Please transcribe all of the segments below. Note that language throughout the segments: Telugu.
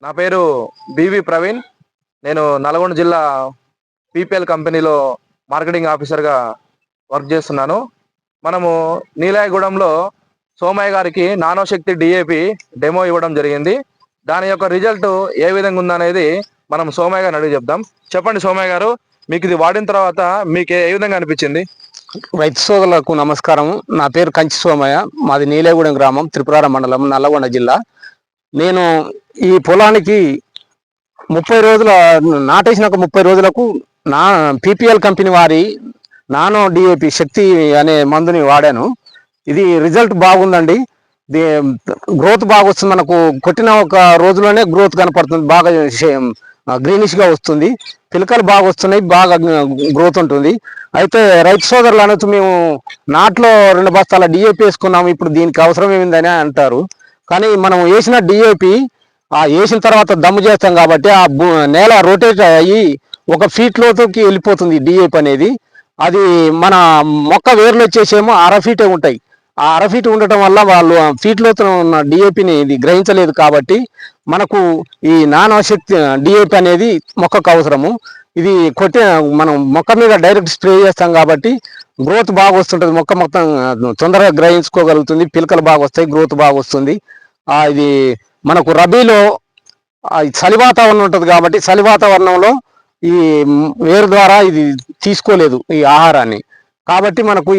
నా పేరు బివి ప్రవీణ్. నేను నల్గొండ జిల్లా పీపీఎల్ కంపెనీలో మార్కెటింగ్ ఆఫీసర్గా వర్క్ చేస్తున్నాను. మనము నీలాయగూడెంలో సోమయ్య గారికి నానోశక్తి డిఏపి డెమో ఇవ్వడం జరిగింది. దాని యొక్క రిజల్ట్ ఏ విధంగా ఉందనేది మనం సోమయ్య గారిని అడిగి చెప్దాం. చెప్పండి సోమయ్య గారు, మీకు ఇది వాడిన తర్వాత మీకు ఏ విధంగా అనిపించింది? రైతు సోదరులకు నమస్కారం. నా పేరు కంచి సోమయ్య, మాది నీలేగూడెం గ్రామం, త్రిపురారం మండలం, నల్లగొండ జిల్లా. నేను ఈ పొలానికి 30 రోజుల నాటేసినాక 30 రోజులకు నా పీపీఎల్ కంపెనీ వారి నానో డిఏపి శక్తి అనే మందుని వాడాను. ఇది రిజల్ట్ బాగుందండి. గ్రోత్ బాగా వస్తుంది. మనకు కొట్టిన ఒక రోజులోనే గ్రోత్ కనపడుతుంది. బాగా గ్రీనిష్గా వస్తుంది. పిలకలు బాగా వస్తున్నాయి. బాగా గ్రోత్ ఉంటుంది. అయితే రైతు సోదరులు అనొచ్చు, మేము నాట్లో 2 బస్తాల డిఏపి వేసుకున్నాము, ఇప్పుడు దీనికి అవసరం ఏమిందని అంటారు. కానీ మనం వేసిన డిఏపి వేసిన తర్వాత దమ్ము చేస్తాం కాబట్టి ఆ నేల రొటేట్ అయ్యి 1 ఫీట్ లోతుకి వెళ్ళిపోతుంది డిఏపి అనేది. అది మన మొక్క వేర్లు వచ్చేసేమో 1/2 ఫీటే ఉంటాయి. ఆ 1/2 ఫీట్ ఉండటం వల్ల వాళ్ళు ఫీట్ లోతున ఉన్న డిఏపిని ఇది గ్రహించలేదు. కాబట్టి మనకు ఈ నానోశక్తి డిఏపి అనేది మొక్కకు అవసరము. ఇది మనం మొక్క మీద డైరెక్ట్ స్ప్రే చేస్తాం కాబట్టి గ్రోత్ బాగా వస్తుంటుంది. మొక్క మొత్తం తొందరగా గ్రహించుకోగలుగుతుంది. పిలకలు బాగా వస్తాయి, గ్రోత్ బాగా వస్తుంది. ఇది మనకు రబీలో చలి వాతావరణం ఉంటుంది కాబట్టి చలి వాతావరణంలో ఈ వేరు ద్వారా ఇది తీసుకోలేదు ఈ ఆహారాన్ని. కాబట్టి మనకు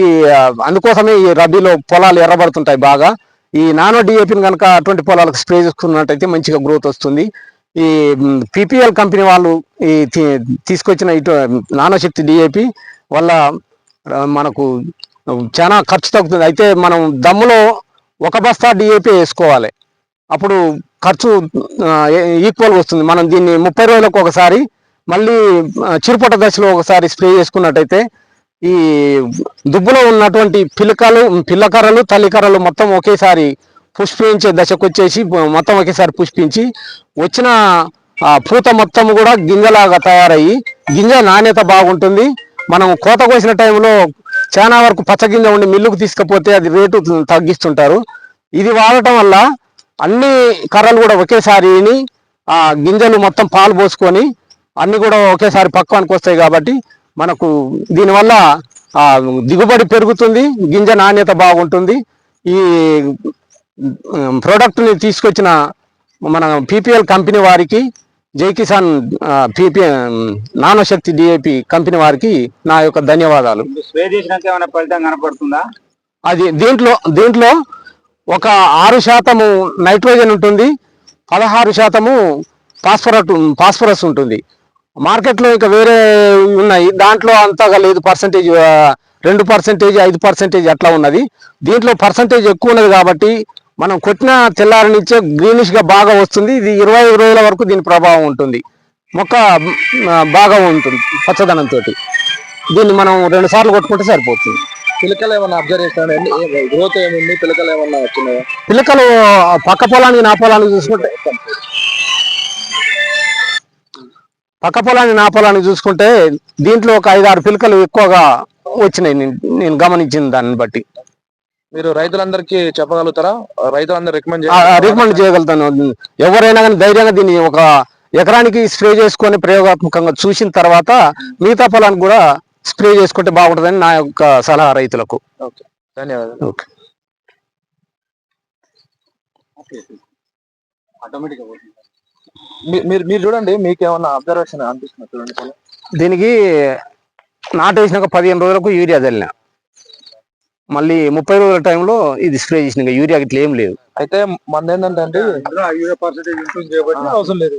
అందుకోసమే ఈ రబీలో పొలాలు ఎర్రబడుతుంటాయి బాగా. ఈ నానో డిఏపిని కనుక అటువంటి పొలాలకు స్ప్రే చేసుకున్నట్టయితే మంచిగా గ్రోత్ వస్తుంది. ఈ పీపీఎల్ కంపెనీ వాళ్ళు ఈ తీసుకొచ్చిన నానో శక్తి డిఏపి వల్ల మనకు చాలా ఖర్చు తగ్గుతుంది. అయితే మనం దమ్ములో 1 బస్తా డిఏపి వేసుకోవాలి, అప్పుడు ఖర్చు ఈక్వల్ వస్తుంది. మనం దీన్ని 30 రోజులకు ఒకసారి, మళ్ళీ చిరుపట దశలో ఒకసారి స్ప్రే చేసుకున్నట్టయితే ఈ దుబ్బులో ఉన్నటువంటి పిల్లకర్రలు తల్లికర్రలు మొత్తం ఒకేసారి పుష్పించే దశకు వచ్చేసి మొత్తం ఒకేసారి పుష్పించి వచ్చిన పూత మొత్తం కూడా గింజలాగా తయారయ్యి గింజ నాణ్యత బాగుంటుంది. మనం కోత కోసిన టైంలో చాలా వరకు పచ్చగింజ ఉండి మిల్లుకు తీసుకపోతే అది రేటు తగ్గిస్తుంటారు. ఇది వాడటం వల్ల అన్ని కర్రలు కూడా ఒకేసారి ఆ గింజలు మొత్తం పాలు పోసుకొని అన్ని కూడా ఒకేసారి పక్వానికి వస్తాయి. కాబట్టి మనకు దీనివల్ల దిగుబడి పెరుగుతుంది, గింజ నాణ్యత బాగుంటుంది. ఈ ప్రోడక్ట్ని తీసుకొచ్చిన మన పీపీఎల్ కంపెనీ వారికి, జై కిసాన్ నానోశక్తి డిఏపి కంపెనీ వారికి నా యొక్క ధన్యవాదాలు. స్ప్రే చేసినాక ఏమైనా ఫలితం కనపడుతుందా? అది దీంట్లో ఒక 6% నైట్రోజన్ ఉంటుంది, 16% ఫాస్ఫరస్ ఉంటుంది. మార్కెట్లో ఇంకా వేరే ఉన్నాయి, దాంట్లో అంతగా లేదు. పర్సంటేజ్ 2%, 5% అట్లా ఉన్నది. దీంట్లో పర్సంటేజ్ ఎక్కువ ఉన్నది కాబట్టి మనం కొట్టిన తెల్లారి నుంచే గ్రీనిష్గా బాగా వస్తుంది. ఇది 25 రోజుల వరకు దీని ప్రభావం ఉంటుంది. మొక్క బాగా ఉంటుంది పచ్చదనంతో. దీన్ని మనం 2 సార్లు కొట్టుకుంటే సరిపోతుంది. పిలకలు ఏమన్నా అబ్జర్వ్ చేస్తాను, గ్రోత్ ఏముంది, పిలకలు ఏమన్నా వచ్చినాయా? పిలకలు పక్క పొలానికి నా పొలానికి చూసుకుంటే దీంట్లో ఒక 5-6 పిలకలు ఎక్కువగా వచ్చినాయి నేను గమనించిన దాన్ని బట్టి. మీరు రైతులందరికీ చెప్పగలుగుతారా? రైతులందరూ రికమెండ్ చేయగలుగుతాను. ఎవరైనా కానీ ధైర్యంగా దీన్ని 1 ఎకరానికి స్ప్రే చేసుకొని ప్రయోగాత్మకంగా చూసిన తర్వాత మిగతా పొలానికి కూడా స్ప్రే చేసుకుంటే బాగుంటుందని నా యొక్క సలహా రైతులకు. ధన్యవాదాలు. మీరు చూడండి, మీకు ఏమన్నా అబ్జర్వేషన్ అనిపిస్తుంది? చూడండి, దీనికి నాటేసినాక 15 రోజులకు యూరియా చల్లిన, మళ్ళీ 30 రోజుల టైంలో ఇది స్ప్రే చేసిన. యూరియా ఇట్లా ఏం లేదు. అయితే మన ఏంటంటే అవసరం లేదు.